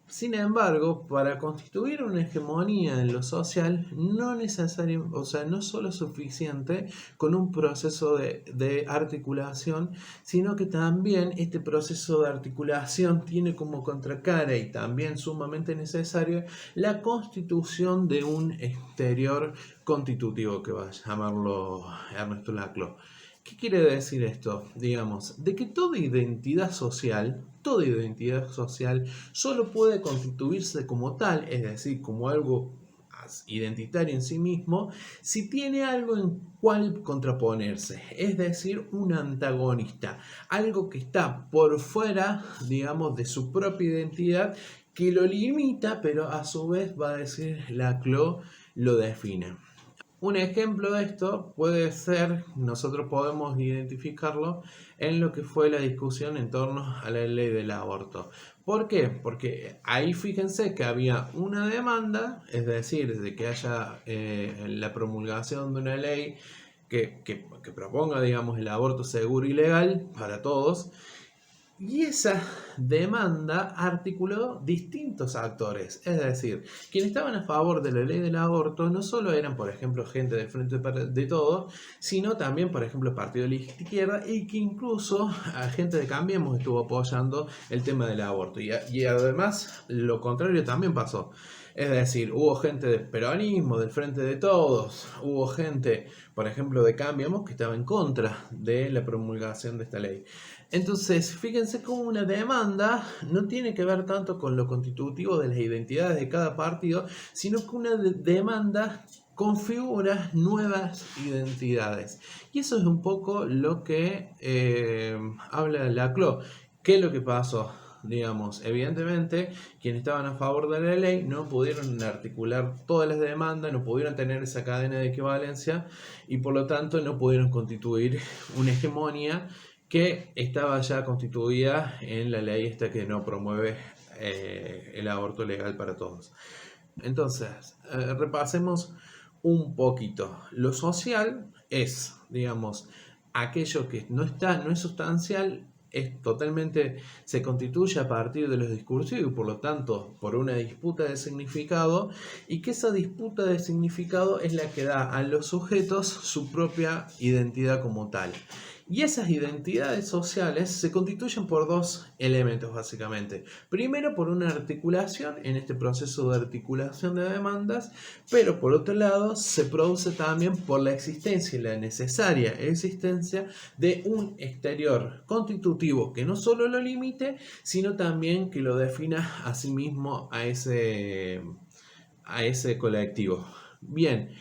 Sin embargo, para constituir una hegemonía en lo social, no necesario, o sea, no solo es suficiente con un proceso de articulación, sino que también este proceso de articulación tiene como contracara y también sumamente necesario la constitución de un exterior constitutivo, que va a llamarlo Ernesto Laclau. ¿Qué quiere decir esto? Digamos, de que toda identidad social solo puede constituirse como tal, es decir, como algo identitario en sí mismo, si tiene algo en cual contraponerse, es decir, un antagonista, algo que está por fuera, digamos, de su propia identidad, que lo limita, pero a su vez va a decir Laclau lo define. Un ejemplo de esto puede ser, nosotros podemos identificarlo en lo que fue la discusión en torno a la ley del aborto. ¿Por qué? Porque ahí fíjense que había una demanda, es decir, de que haya la promulgación de una ley que proponga, digamos, el aborto seguro y legal para todos. Y esa demanda articuló distintos actores, es decir, quienes estaban a favor de la ley del aborto no solo eran, por ejemplo, gente del Frente de Todos, sino también, por ejemplo, el Partido de la Izquierda y que incluso a gente de Cambiemos estuvo apoyando el tema del aborto. Y además, lo contrario también pasó. Es decir, hubo gente del peronismo, del Frente de Todos, hubo gente, por ejemplo, de Cambiemos que estaba en contra de la promulgación de esta ley. Entonces, fíjense cómo una demanda no tiene que ver tanto con lo constitutivo de las identidades de cada partido, sino que una demanda configura nuevas identidades. Y eso es un poco lo que habla Laclau. ¿Qué es lo que pasó? Digamos, evidentemente, quienes estaban a favor de la ley no pudieron articular todas las demandas, no pudieron tener esa cadena de equivalencia y por lo tanto no pudieron constituir una hegemonía que estaba ya constituida en la ley esta que no promueve el aborto legal para todos. Entonces, repasemos un poquito. Lo social es, digamos, aquello que no es sustancial, es totalmente, se constituye a partir de los discursivos y por lo tanto por una disputa de significado, y que esa disputa de significado es la que da a los sujetos su propia identidad como tal. Y esas identidades sociales se constituyen por dos elementos básicamente. Primero por una articulación, en este proceso de articulación de demandas, pero por otro lado se produce también por la existencia y la necesaria existencia de un exterior constitutivo que no solo lo limite, sino también que lo defina a sí mismo a ese colectivo. Bien.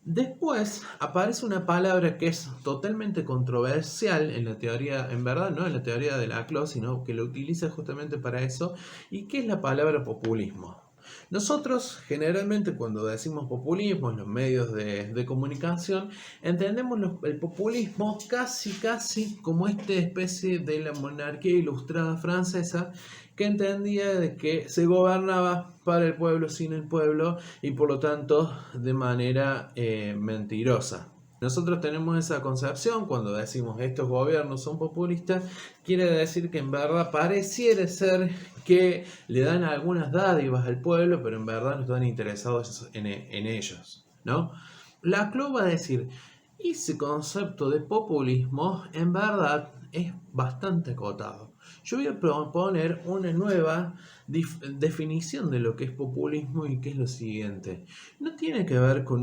Después aparece una palabra que es totalmente controversial en la teoría, en verdad no en la teoría de Laclau, sino que lo utiliza justamente para eso, y que es la palabra populismo. Nosotros generalmente cuando decimos populismo en los medios de comunicación, entendemos el populismo casi como esta especie de la monarquía ilustrada francesa, que entendía de que se gobernaba para el pueblo, sin el pueblo, y por lo tanto de manera mentirosa. Nosotros tenemos esa concepción cuando decimos estos gobiernos son populistas, quiere decir que en verdad pareciera ser que le dan algunas dádivas al pueblo, pero en verdad no están interesados en ellos, ¿no? Laclau va a decir, ese concepto de populismo en verdad es bastante acotado. Yo voy a proponer una nueva definición de lo que es populismo y que es lo siguiente. No tiene que ver con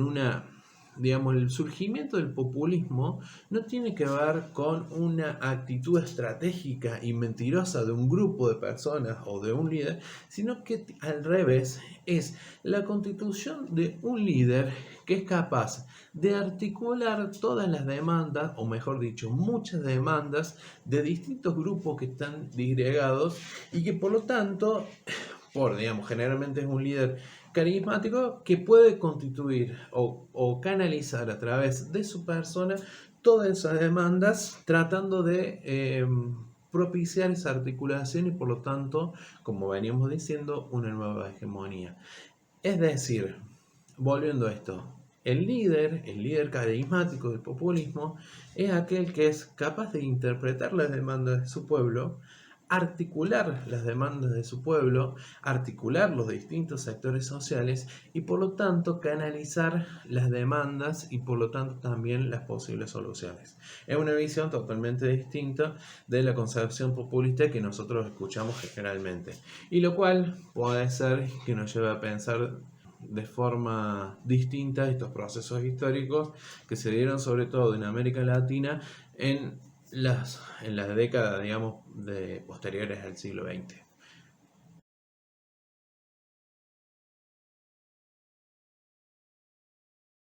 digamos, el surgimiento del populismo no tiene que ver con una actitud estratégica y mentirosa de un grupo de personas o de un líder, sino que al revés es la constitución de un líder que es capaz de articular todas las demandas, o mejor dicho, muchas demandas de distintos grupos que están disgregados y que por lo tanto, digamos, generalmente es un líder carismático que puede constituir o canalizar a través de su persona todas esas demandas tratando de propiciar esa articulación y por lo tanto, como veníamos diciendo, una nueva hegemonía. Es decir, volviendo a esto, el líder carismático del populismo, es aquel que es capaz de interpretar las demandas de su pueblo articular las demandas de su pueblo, articular los distintos sectores sociales y por lo tanto canalizar las demandas y por lo tanto también las posibles soluciones. Es una visión totalmente distinta de la concepción populista que nosotros escuchamos generalmente, y lo cual puede ser que nos lleve a pensar de forma distinta estos procesos históricos que se dieron sobre todo en América Latina en las décadas, digamos, posteriores al siglo XX.